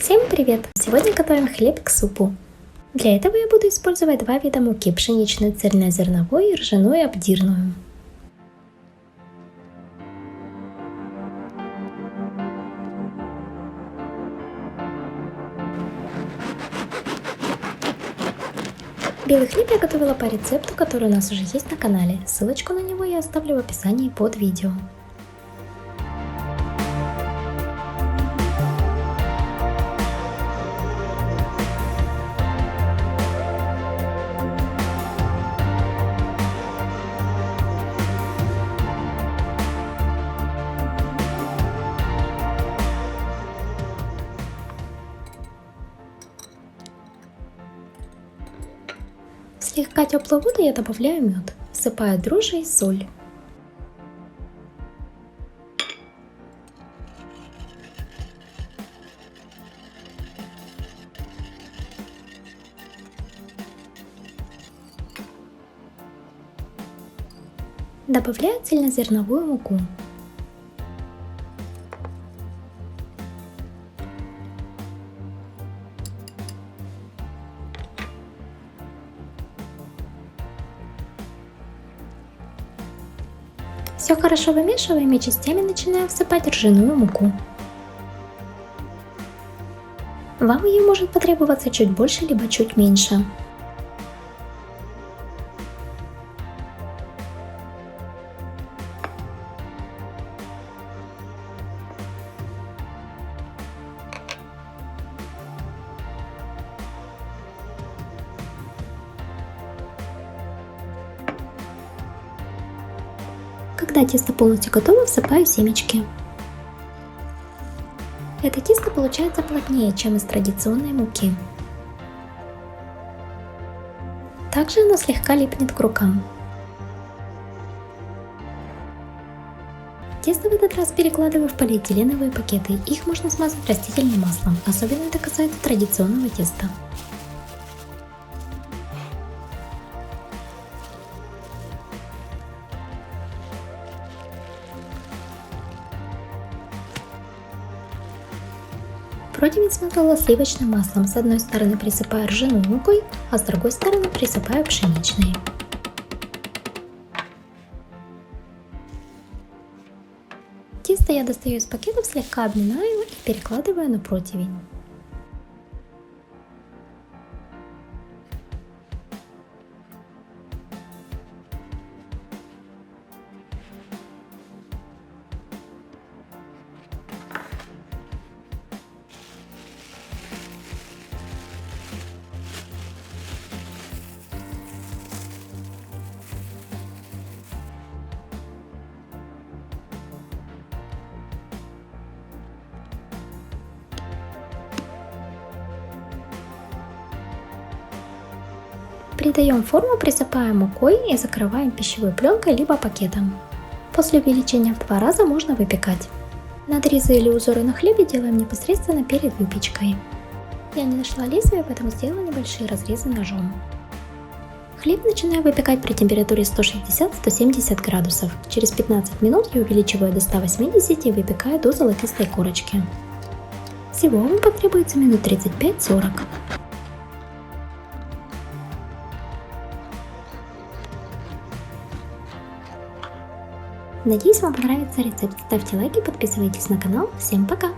Всем привет! Сегодня готовим хлеб к супу. Для этого я буду использовать два вида муки: пшеничную цельнозерновую и ржаную обдирную. Белый хлеб я готовила по рецепту, который у нас уже есть на канале. Ссылочку на него я оставлю в описании под видео. В слегка теплую воду я добавляю мед, всыпаю дрожжи и соль. Добавляю цельнозерновую муку. Все хорошо вымешиваем и частями начинаем всыпать ржаную муку. Вам ее может потребоваться чуть больше либо чуть меньше. Когда тесто полностью готово, всыпаю семечки. Это тесто получается плотнее, чем из традиционной муки. Также оно слегка липнет к рукам. Тесто в этот раз перекладываю в полиэтиленовые пакеты. Их можно смазать растительным маслом, особенно это касается традиционного теста. Противень смазала сливочным маслом. С одной стороны присыпаю ржаной мукой, а с другой стороны присыпаю пшеничной. Тесто я достаю из пакетов, слегка обминаю и перекладываю на противень. Придаем форму, присыпаем мукой и закрываем пищевой пленкой либо пакетом. После увеличения в 2 раза можно выпекать. Надрезы или узоры на хлебе делаем непосредственно перед выпечкой. Я не нашла лезвия, поэтому сделала небольшие разрезы ножом. Хлеб начинаю выпекать при температуре 160-170 градусов. Через 15 минут я увеличиваю до 180 и выпекаю до золотистой корочки. Всего вам потребуется минут 35-40. Надеюсь, вам понравится рецепт. Ставьте лайки, подписывайтесь на канал. Всем пока!